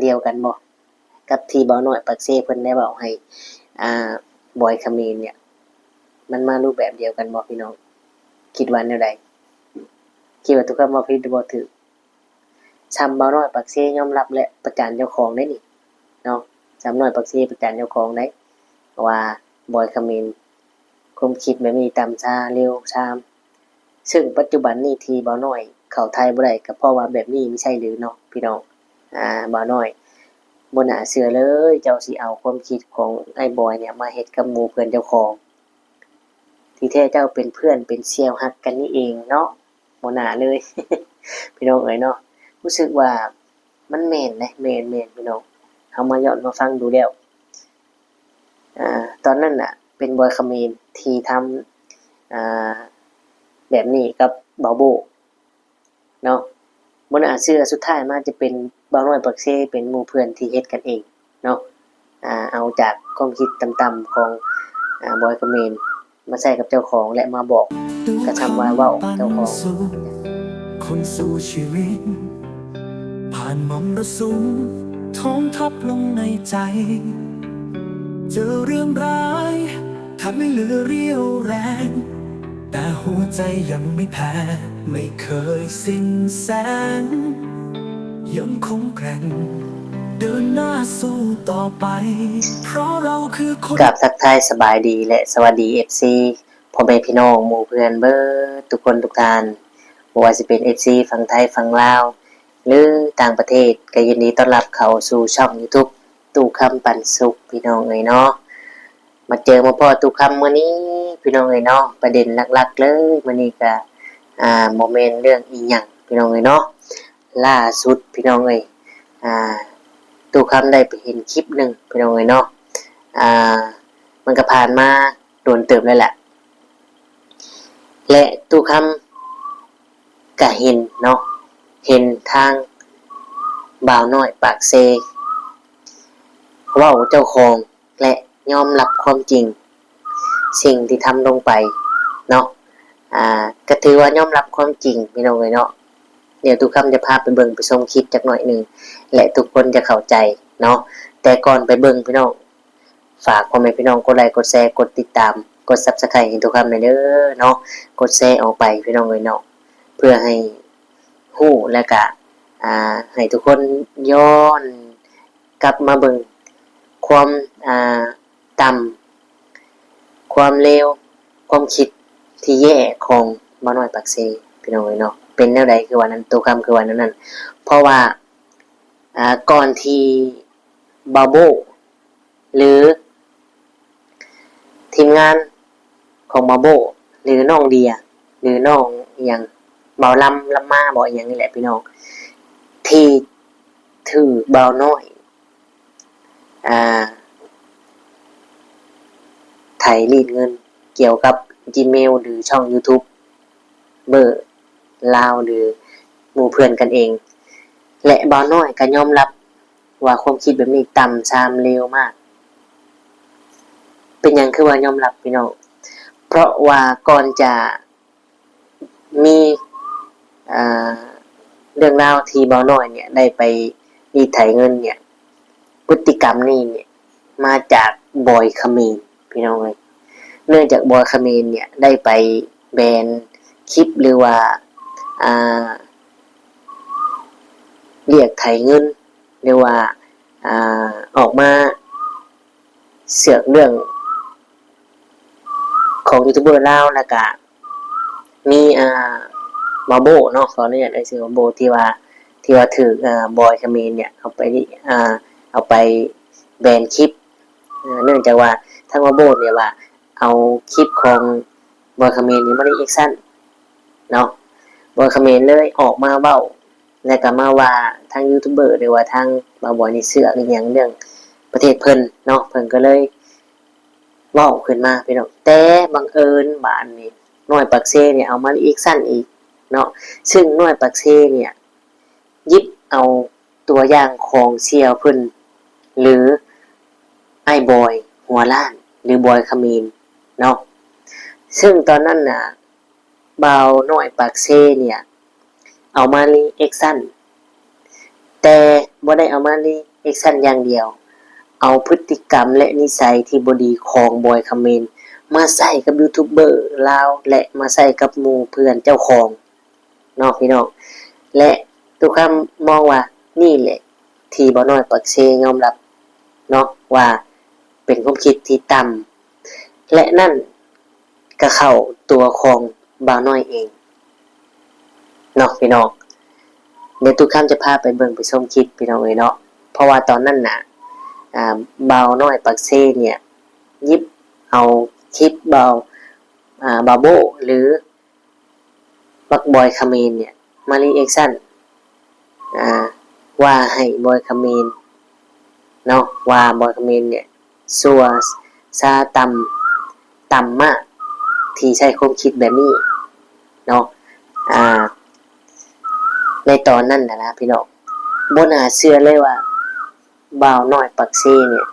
เดียวกันบ่กับที่เบาหน่อยปักเซ่เพิ่นได้บอกให้บอยคามีนเนี่ยมันมารูปแบบเดียวกันบ่พี่น้องคิดว่าแนวใดคิดว่าทุกคำว่าผิดหรือบ่ถูกซ้ำเบาหน่อยปักเซ่ยอมรับและประจานเจ้าของได้นี่เนาะซ้ำน้อยปักเซ่ประจานเจ้าของได้ว่าบอยคามีนความคิดแบบนี้ต่ำช้าเร็วช้าซึ่งปัจจุบันนี้ที่เบาหน่อยเข้าไทยบ่ได้ก็เพราะว่าแบบนี้ไม่ใช่หรือเนาะพี่น้องบ่น้อยบ่น่าเชื่อเลยเจ้าสิเอาความคิดของไอ้บอยเนี่ยมาเฮ็ดกับหมู่เพื่อนเจ้าของที่แท้เจ้าเป็นเพื่อนเป็นเสี่ยวฮักกันนี่เองเนาะบ่น่าเลย พี่น้องเอ้ยเนาะรู้สึกว่ามันแม่นนะแม่นพี่น้องเฮามาย้อนมาฟังดูแล้วตอนนั้นน่ะเป็นบอยคามีนที่ทำแบบนี้กับเบาโบเนาะบ่น่าเชื่อสุดท้ายมาจะเป็นเบาน้อยปักเซ่เป็นหมู่เพื่อนที่เฮ็ดกันเองเนาะเอาจากความคิดต่ำๆของบอยคามีนมาใส่กับเจ้าของและมาบอกกระทำว่าเว้าเจ้าของคนสู้ชีวิตผ่านมรสุมท้องทับลงในใจเจอเรื่องร้ายทำให้เหลือเรี่ยวแรงแต่หัวใจยังไม่แพ้ไม่เคยสิ้นแสงยังคงแกร่งเดินหน้าสู้ต่อไปเพราะเราคือคนกับทักทายสบายดีและสวัสดี FC พ่อแม่พี่น้องหมู่เพื่อนเบิดทุกคนทุกท่านบ่ว่าสิเป็น FC ฝั่งไทยฝั่งลาวหรือต่างประเทศก็ยินดีต้อนรับเข้าสู่ช่อง YouTube ตู้คำปันสุขพี่น้องเอ้ยเนาะมาเจอมาพ่อตู้คำมื้อนี้พี่น้องเอ้ยเนาะประเด็นหลักๆเลยมื้อนี้ก็บ่แม่นเรื่องอีหยังพี่น้องเอ้ยเนาะล่าสุดพี่น้องเอ้ยตู้คำได้ไปเห็นคลิปนึงพี่น้องเอ้ยเนาะมันก็ผ่านมาโดนเติบแล้วแหละและตู้คำก็เห็นเนาะเห็นทางบ่าวน้อยปากเซเว้าเจ้าของและยอมรับความจริงสิ่งที่ทำลงไปเนาะก็ถือว่ายอมรับความจริงพี่น้องเอ้ยเนาะเดี๋ยวทุกคำจะพาไปเบิ่งไปชมคลิปจักหน่อยนึงและทุกคนจะเข้าใจเนาะแต่ก่อนไปเบิ่งพี่น้องฝากพ่อแม่พี่น้องกดไลค์กดแชร์กดติดตามกด Subscribe ให้ทุกคำหน่อยเด้อเนาะกดแชร์ออกไปพี่น้องเอ้ยเนาะเพื่อให้ฮู้และก็ให้ทุกคนย้อนกลับมาเบิ่งความต่ำความเลวความคิดที่แย่ของบ่น้อยปากเซพี่น้องเอ้ยเนาะเป็นแนวใดคือว่านั้นตัวคำคือว่านั้นเพราะว่าก่อนที่บาโบหรือทีมงานของบาโบหรือน้องเดียหรือน้องอย่างเบาลำมาบ่อย่างนี้แหละพี่น้องที่ถือเบาน้อยไถรีดเงินเกี่ยวกับ Gmail หรือช่อง YouTube เบอร์ลาวหรือหมู่เพื่อนกันเองและเบาน้อยก็ยอมรับว่าความคิดแบบนี้ต่ำซามเลวมากเป็นหยังคือว่ายอมรับพี่น้องเพราะว่าก่อนจะมีเรื่องราวที่เบาน้อยเนี่ยได้ไปรีดไถเงินเนี่ยพฤติกรรมนี้เนี่ยมาจากบอยคามีนพี่น้องเลยเนื่องจากบอยคามีนเนี่ยได้ไปแบนคลิปหรือว่าเรียกไถเงินหรือว่าออกมาเสือกเรื่องของยูทูบเบอร์ลาวแล้วก็มีมาโบเนาะขออนุญาตชื่อมาโบที่ว่าถือบอยคามีนเนี่ยเอาไปแบนคลิปเนื่องจากว่าทั้งมาโบเนี่ยว่าเอาคลิปของบอยคามีนนี่มารีแอคชั่นเนาะบอยคามีนเลยออกมาเว้าแล้วก็มาว่าทางยูทูบเบอร์หรือว่าทางบ่าวบอยนี่เสือกอีหยังเรื่องประเทศเพิ่นเนาะเพิ่นก็เลยเว้าขึ้นมาพี่น้องแต่บังเอิญบ้านนี้น้อยปักเซเนี่ยเอามารีแอคชั่นอีกเนาะซึ่งน้อยปักเซเนี่ยยิบเอาตัวอย่างของเสี่ยวเพิ่นหรือไอ้บอยหัวล้านหรือบอยคามีนเนาะซึ่งตอนนั้นน่ะบ่าวน้อยปากเซเนี่ยเอามารีแอคชั่นแ แต่บ่ได้เอามารีแอคชั่นอย่างเดียว เอาพฤติกรรมและนิสัยที่บ่ดีของบอยคาเมนมาใส่กับยูทูบเบอร์ลาวและมาใส่กับหมู่เพื่อนเจ้าของเนาะพี่น้องและทุกคำมองว่านี่แหละที่บ่น้อยปักเซยอมรับเนาะว่าเป็นความคิดที่ต่ำและนั่นก็เข้าตัวของบ่าวน้อยเองเนาะพี่น้องเดี๋ยวทุกคำจะพาไปเบิ่งไปชมคลิปพี่น้องเนาะเพราะว่าตอนนั้นน่ะบ่าวน้อยปักเซเนี่ยหยิบเอาคลิปบาโบหรือบักบอยคาเมนเนี่ยมารีแอคชั่นว่าให้บอยคาเมนเนาะว่าบอยคาเมนเนี่ยซัวซาต่ำมากที่ใช้ความคิดแบบนี้เนาะในตอนนั้นนะพี่น้องบ่น่าเชื่อเลยว่าบ่าวน้อยปักเซเนี่ย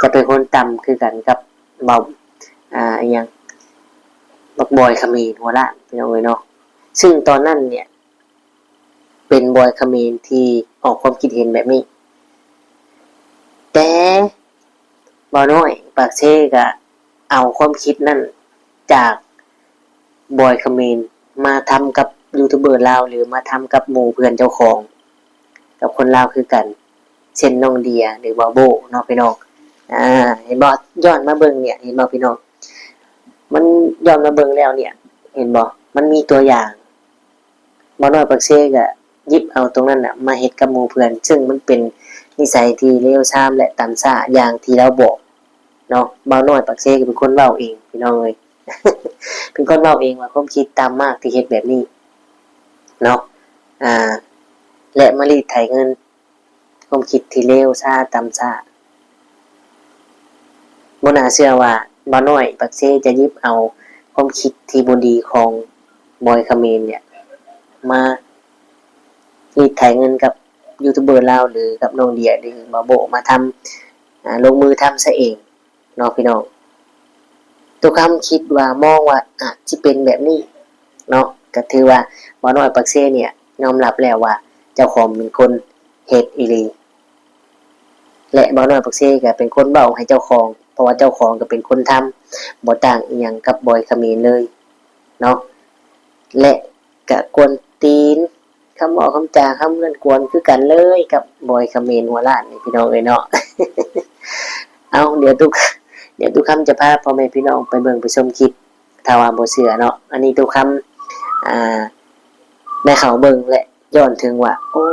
จะเป็นคนต่ำคือกันกับบ่าวอย่างบักบอยคาเมนหัวละพี่น้องเนาะซึ่งตอนนั้นเนี่ยเป็นบอยคาเมนที่ออกความคิดเห็นแบบนี้แต่บ่าวน้อยปักเซก็เอาความคิดนั้นจากบอยคาเมนมาทำกับยูทูบเบอร์ลาวหรือมาทำกับหมู่เพื่อนเจ้าของกับคนลาวคือกันเช่นน้องเดียหรือบาโบเนาะพี่น้องเห็นบ่ย้อนมาเบิ่งเนี่ยเห็นบ่พี่น้องมันย้อนมาเบิ่งแล้วเนี่ยเห็นบ่มันมีตัวอย่างบ่น้อยปักเซก็หยิบเอาตรงนั้นน่ะมาเฮ็ดกับหมู่เพื่อนซึ่งมันเป็นนิสัยที่เลวทรามและต่ำช้าอย่างที่เราบอกเนาะบ่น้อยปักเซก็เป็นคนเว้าเองพี่น้องเอ้ย เป็นคนเว้าเองว่าผมคิดตามมากที่เฮ็ดแบบนี้เนาะและมารีดไถเงินความคิดที่เลวช้าต่ำช้าบ่น่าเชื่อว่าบ่น้อยปักเซจะหยิบเอาความคิดที่บ่ดีของบอยคาเมนเนี่ยมารีดไถเงินกับยูทูบเบอร์ลาวหรือกับน้องเดียหรือบาโบมาทำลงมือทำซะเองเนาะพี่น้องทุกคำคิดว่ามองว่าอาจจะเป็นแบบนี้เนาะก็ถือว่าบ่น้อยปักเซเนี่ยยอมรับแล้วว่าเจ้าของเป็นคนเฮ็ดอีหลีและบ่น้อยปักเซก็เป็นคนเว้าให้เจ้าของเพราะว่าเจ้าของก็เป็นคนทำบ่ต่างอีหยังกับบอยคาเมนเลยเนาะและก็กวนตีนคำบอกคำจาคำเล่นกวนคือกันเลยกับบอยคาเมนหัวล้านนี่พี่น้องเอ้ยเนาะ เอาเดี๋ยวทุกคำจะพาพ่อแม่พี่น้องไปเบิ่งไปชมคลิปถ้าว่าบ่เชื่อเนาะอันนี้ทุกคำในเขาเบิ่งและย้อนถึงว่าโอ้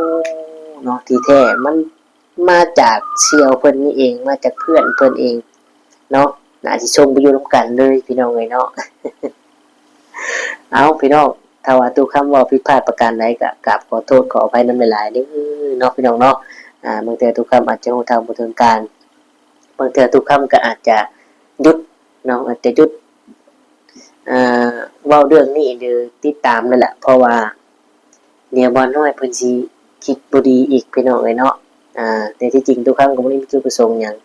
เนาะที่แท้มันมาจากเชี่ยวเพิ่นนี่เองมาจากเพื่อนเพิ่นเองเนาะน่าสิชมไปอยู่นำกันเลยพี่น้องเอ้ยเนาะ เอาพี่น้องถ้าว่าทุกคำว่าผิดพลาดประการใดก็กราบขอโทษขออภัยนำหลายๆเด้อเนาะพี่น้องเนาะบางเทื่อทุกคำอาจจะรู้ทางบ่ถึงการบางเทื่อทุกคำก็อาจจะหยุดเนาะอาจจะหยุดเว้าเรื่องนี้หรือติดตามนั่นแหละเพราะว่าเนี่ยบ่น้อยเพิ่นสิคิดบ่ดีอีกพี่น้องเอ้ยเนาะแต่ที่จริงทุกคำก็บ่ได้มีจุดประสงค์หยัง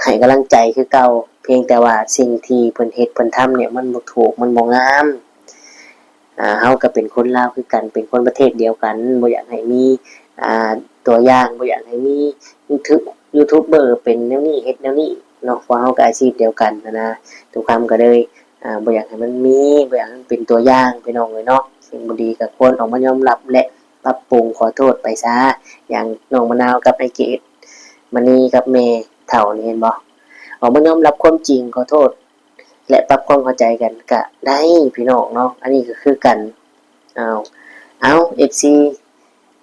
ให้กำลังใจคือเก่าเพียงแต่ว่าสิ่งที่เพิ่นเฮ็ดเพิ่นทำเนี่ยมันบ่ถูกมันบ่งามเฮาก็เป็นคนลาวคือกันเป็นคนประเทศเดียวกันบ่อยากให้มีตัวอย่างบ่อยากให้มียูทูบเบอร์เป็นแนวนี้เฮ็ดแนวนี้เนาะเพราะเฮาก็อาชีพเดียวกันนะทุกคำก็เลยบ่อยากให้มันมีบ่อยากให้มันเป็นตัวอย่างพี่น้องเอ้ยเนาะสิ่งบ่ดีก็ควรออกมายอมรับและปรับปรุงขอโทษไปซะอย่างน้องมะนาวกับไอ้เกดมณีกับแม่เฒ่านี่เห็นบ่ออกมายอมรับความจริงขอโทษและปรับความเข้าใจกันก็ได้พี่น้องเนาะอันนี้ก็คือกันเอา FC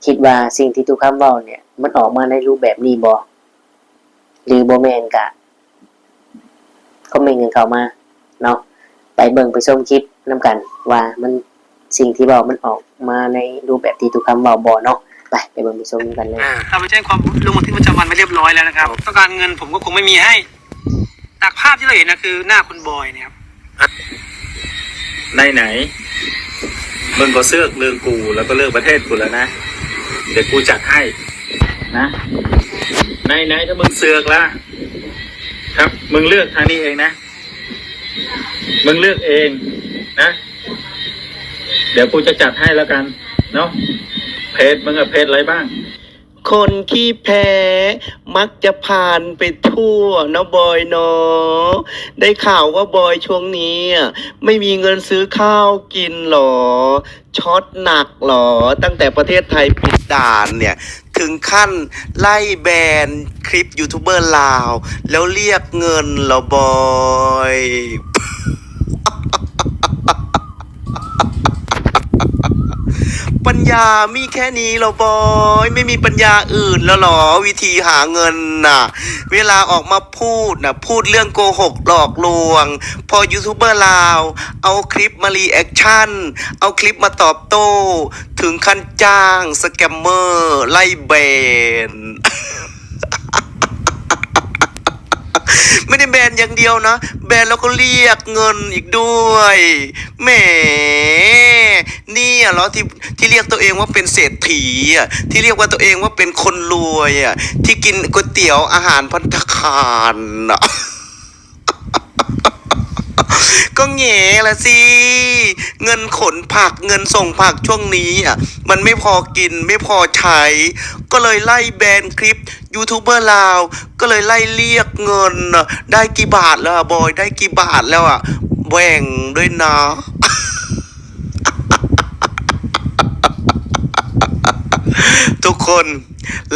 คิดว่าสิ่งที่ทุกคำเว้าเนี่ยมันออกมาในรูปแบบนี้บ่หรือบ่แม่นก็คอมเมนต์กันเข้ามาเนาะไปเบิ่งไปชมคลิปนํกันว่ามันสิ่งที่เว้ามันออกมาในรูปแบบที่ทุกคำเว้าบ่เนาะไปเบิ่งไปชมกันเลยเราไปแจ้งความลงบันทึกประจำวันไปเรียบร้อยแล้วนะครับต้องการเงินผมก็คงไม่มีให้จากภาพที่เราเห็นนะคือหน้าคุณบอยเนี่ยครับไหนมึงก็เสือกเรื่องกูแล้วก็เรื่องประเทศกูแล้วนะเดี๋ยวกูจัดให้นะไหนถ้ามึงเสือกละครับมึงเลือกทางนี้เองนะมึงเลือกเองนะเดี๋ยวกูจะจัดให้แล้วกันเนาะ เพจมึงอะเพจอะไรบ้าง คนขี้แพ้ มักจะผ่านไปทั่วนะบอยเนาะได้ข่าวว่าบอยช่วงนี้ไม่มีเงินซื้อข้าวกินหรอช็อตหนักหรอตั้งแต่ประเทศไทยปิดด่านเนี่ย ถึงขั้นไล่แบนคลิปยูทูบเบอร์ลาว แล้วเรียกเงินเหรอบอย ปัญญามีแค่นี้เหรอบอยไม่มีปัญญาอื่นแล้วหรอวิธีหาเงินน่ะเวลาออกมาพูดน่ะพูดเรื่องโกหกหลอกลวงพอยูทูบเบอร์ลาวเอาคลิปมารีแอคชั่นเอาคลิปมาตอบโต้ถึงขั้นจ้างสแกมเมอร์ไล่แบน ไม่ได้แบนอย่างเดียวนะแบนแล้วก็เรียกเงินอีกด้วยแหมนี่เหรอที่เรียกตัวเองว่าเป็นเศรษฐีอ่ะที่เรียกว่าตัวเองว่าเป็นคนรวยอ่ะที่กินก๋วยเตี๋ยวอาหารภัตตาคารอ่ะ ก็แง่ละสิเงินขนผักเงินส่งผักช่วงนี้อ่ะมันไม่พอกินไม่พอใช้ก็เลยไล่แบนคลิปยูทูบเบอร์ลาวก็เลยไล่เรียกเงินน่ะได้กี่บาทแล้วบอยได้กี่บาทแล้วอ่ะแบ่งด้วยนะ ทุกคน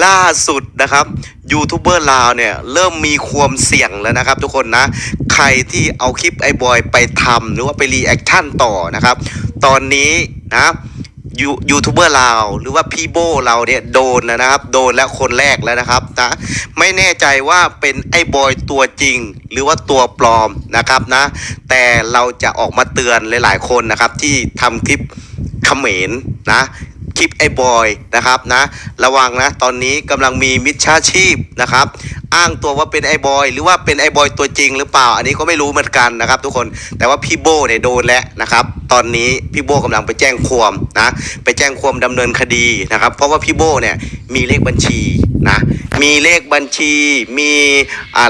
ล่าสุดนะครับยูทูบเบอร์ลาวเนี่ยเริ่มมีความเสี่ยงแล้วนะครับทุกคนนะใครที่เอาคลิปไอ้บอยไปทำหรือว่าไปรีแอคชั่นต่อนะครับตอนนี้นะยูทูบเบอร์ลาวหรือว่าพี่โบเราเนี่ยโดนนะครับโดนแล้วคนแรกแล้วนะครับนะไม่แน่ใจว่าเป็นไอ้บอยตัวจริงหรือว่าตัวปลอมนะครับนะแต่เราจะออกมาเตือนหลายๆคนนะครับที่ทำคลิปเขมรนะคลิปไอ้บอยนะครับนะระวังนะตอนนี้กำลังมีมิจฉาชีพนะครับอ้างตัวว่าเป็นไอ้บอยหรือว่าเป็นไอ้บอยตัวจริงหรือเปล่าอันนี้ก็ไม่รู้เหมือนกันนะครับทุกคนแต่ว่าพี่โบเนี่ยโดนแล้วนะครับตอนนี้พี่โบกำลังไปแจ้งความนะไปแจ้งความดำเนินคดีนะครับเพราะว่าพี่โบเนี่ยมีเลขบัญชีนะมีเลขบัญชีมี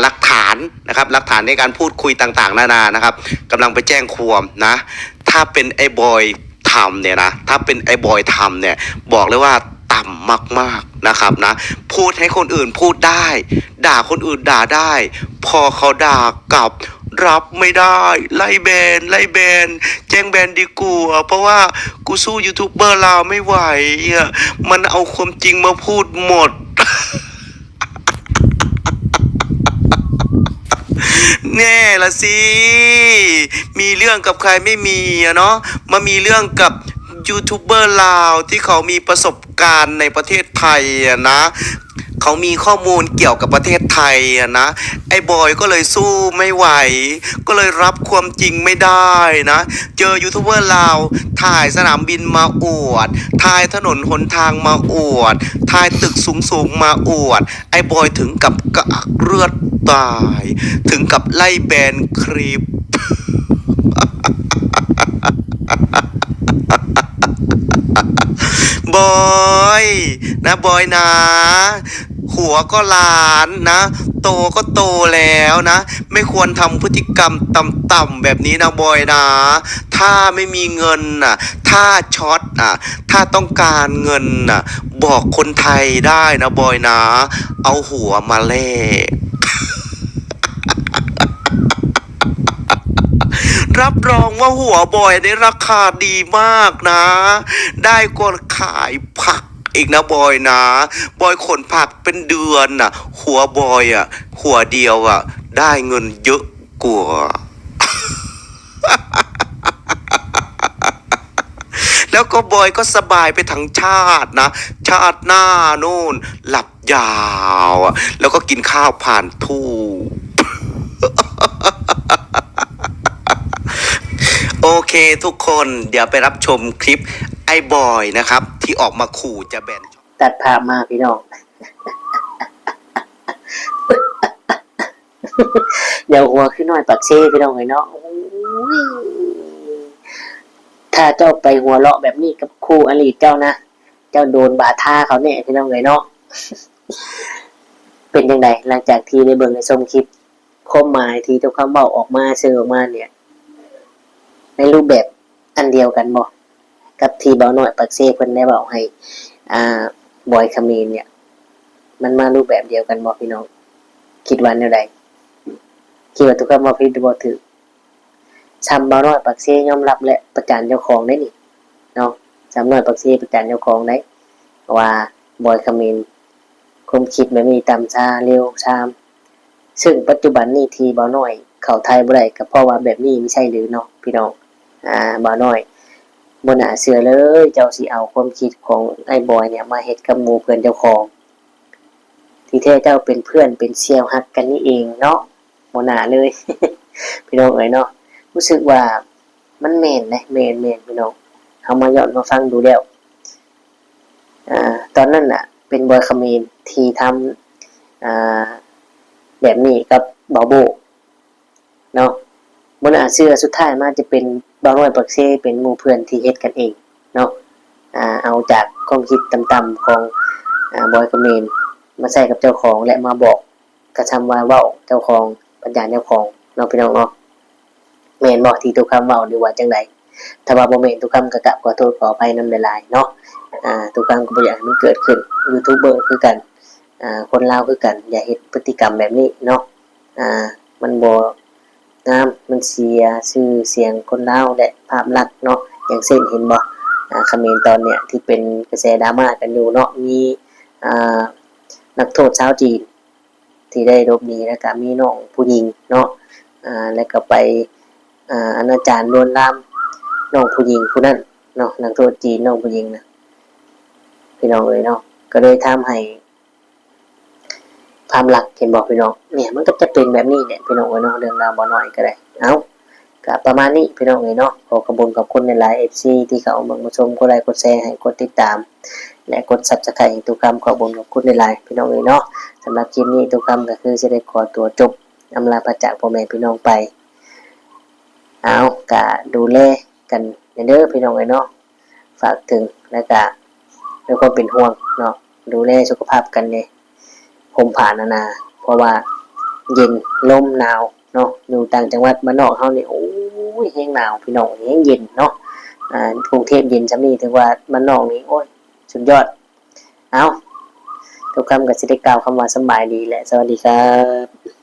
หลักฐานนะครับหลักฐานในการพูดคุยต่างๆนานานะครับกำลังไปแจ้งความนะถ้าเป็นไอ้บอยทำเนี่ยนะถ้าเป็นไอ้บอยทำเนี่ยบอกเลยว่าต่ำมากๆนะครับนะพูดให้คนอื่นพูดได้ด่าคนอื่นด่าได้พอเขาด่ากลับรับไม่ได้ไล่แบนแจ้งแบนดีกว่าเพราะว่ากูสู้ยูทูบเบอร์ลาวไม่ไหวอ่ะมันเอาความจริงมาพูดหมด แน่ละสิมีเรื่องกับใครไม่มีอะเนาะมามีเรื่องกับยูทูบเบอร์ลาวที่เขามีประสบการณ์ในประเทศไทยอะนะเขามีข้อมูลเกี่ยวกับประเทศไทยอะนะไอ้บอยก็เลยสู้ไม่ไหวก็เลยรับความจริงไม่ได้นะเจอยูทูบเบอร์ลาวถ่ายสนามบินมาอวดถ่ายถนนหนทางมาอวดถ่ายตึกสูงมาอวดไอ้บอยถึงกับกระอักเลือดตายถึงกับไล่แบนคลิป บอยนะบอยนะหัวก็ล้านนะโตก็โตแล้วนะไม่ควรทำพฤติกรรมต่ำๆแบบนี้นะบอยนะถ้าไม่มีเงินน่ะถ้าช็อตน่ะถ้าต้องการเงินน่ะบอกคนไทยได้นะบอยนะเอาหัวมาแลก รับรองว่าหัวบอยได้ราคาดีมากนะได้กว่าขายผักอีกนะบอยนะบอยขนผักเป็นเดือนน่ะหัวบอยอ่ะหัวเดียวอ่ะได้เงินเยอะกว่า แล้วก็บอยก็สบายไปทั้งชาตินะชาติหน้าโน่นหลับยาวอ่ะแล้วก็กินข้าวผ่านทูบ โอเคทุกคนเดี๋ยวไปรับชมคลิปไอ้บอยนะครับที่ออกมาขู่จะแบนตัดภาพมาพี่น้อง เดี๋ยวหัวขึ้นหน่อยปักเซ่พี่น้องเลยเนาะถ้าเจ้าไปหัวเลาะแบบนี้กับครูอลีเจ้านะเจ้าโดนบาท่าเขาเนี่ยพี่น้องเลยเนาะ เป็นยังไงหลังจากที่ได้เบิ่งในชมคลิปความหมายที่เจ้าคำเบาออกมาเชิญออกมาเนี่ยในรูปแบบอันเดียวกันบ่กับที่เบาหน่อยปักเซ่เพิ่นได้บอกให้ อ่าบอยคามีนเนี่ยมันมารูปแบบเดียวกันบ่พี่น้องคิดว่าแนวใดคิดว่าทุกคำว่าผิดหรือบ่ถูกซ้ำบ่น้อยปักเซยอมรับและประจานเจ้าของได้นี่เนาะซ้ำน้อยปักเซประจานเจ้าของได้ว่าบอยคามีนความคิดแบบนี้ต่ำช้าเร็วช้าซึ่งปัจจุบันนี้ที่บ่น้อยเข้าไทยบ่ได้ก็เพราะว่าแบบนี้ไม่ใช่หรือเนาะพี่น้องบ่น้อยบ่น่าเชื่อเลยเจ้าสิเอาความคิดของไอ้บอยเนี่ยมาเฮ็ดกับหมู่เพื่อนเจ้าของที่แท้เจ้าเป็นเพื่อนเป็นเสี่ยวฮักกันนี่เองเนาะบ่น่าเลย พี่น้องเอ้ยเนาะรู้สึกว่ามันแม่นนะแม่นพี่น้องเฮามาย้อนมาฟังดูแล้วตอนนั้นน่ะเป็นบอยคามีนที่ทำแบบนี้กับเบาโบเนาะบ่น่าเชื่อสุดท้ายมาจะเป็นบ่าวน้อยปักเซเป็นหมู่เพื่อนที่เฮ็ดกันเองเนาะเอาจากความคิดต่ำๆของบอยคามีนมาใส่กับเจ้าของและมาบอกกระทำว่าเว้าเจ้าของปัญญาเจ้าของเนาะพี่น้องเนาะแม่นบ่ที่ทุกคำเว้าหรือว่าจังไดถ้าว่าบ่แม่นทุกคำก็กราบขอโทษขออภัยนำหลายๆเนาะทุกคำก็บ่อยากให้มันเกิดขึ้นยูทูบเบอร์คือกันคนลาวคือกันอย่าเฮ็ดพฤติกรรมแบบนี้เนาะมันบ่งามมันเสียชื่อเสียงคนลาวและภาพลักษณ์เนาะอย่างเช่นเห็นบ่เขมรตอนเนี้ยที่เป็นกระแสดราม่ากันอยู่เนาะมีนักโทษชาวจีนที่ได้หลบหนีแล้วก็มีน้องผู้หญิงเนาะแล้วก็ไปอนาจารลวนลามน้องผู้หญิงผู้นั้นเนาะนักโทษจีนน้องผู้หญิงนะพี่น้องเอ้ยเนาะก็เลยทำให้ความรักเห็นบอกพี่น้องเนี่ยมันก็จะเป็นแบบนี้เนี่ยพี่น้องเอ้ยเนาะเรื่องราวบ่น้อยก็ได้เอาก็ประมาณนี้พี่น้องเอ้ยเนาะขอขอบคุณกับคนในหลาย FC ที่เขามาชมกดไลค์กดแชร์ให้กดติดตามและกด Subscribe ให้ทุกคำขอบคุณกับคุณในหลายพี่น้องเอ้ยเนาะสำหรับคลิปนี้ทุกคำก็คือจะได้ขอตัวจบอำลาพระจากพ่อแม่พี่น้องไปเอาก็ดูแลกันเด้อพี่น้องเอ้ยเนาะฝากถึงแล้วก็ด้วยความเป็นห่วงเนาะดูแลสุขภาพกันเนี่ยผมผ่านนาเพราะว่าเย็นลมหนาวเนาะอยู่ต่างจังหวัดบ้านนอกเฮานี่โอ้ยแห้งหนาวพี่น้องแห้งเย็นเนาะกรุงเทพเย็นซำนี้ถึงว่าบ้านนอกนี่โอ้ยสุดยอดเอาทุกคำก็สิได้กล่าวคำว่าสบายดีและสวัสดีครับ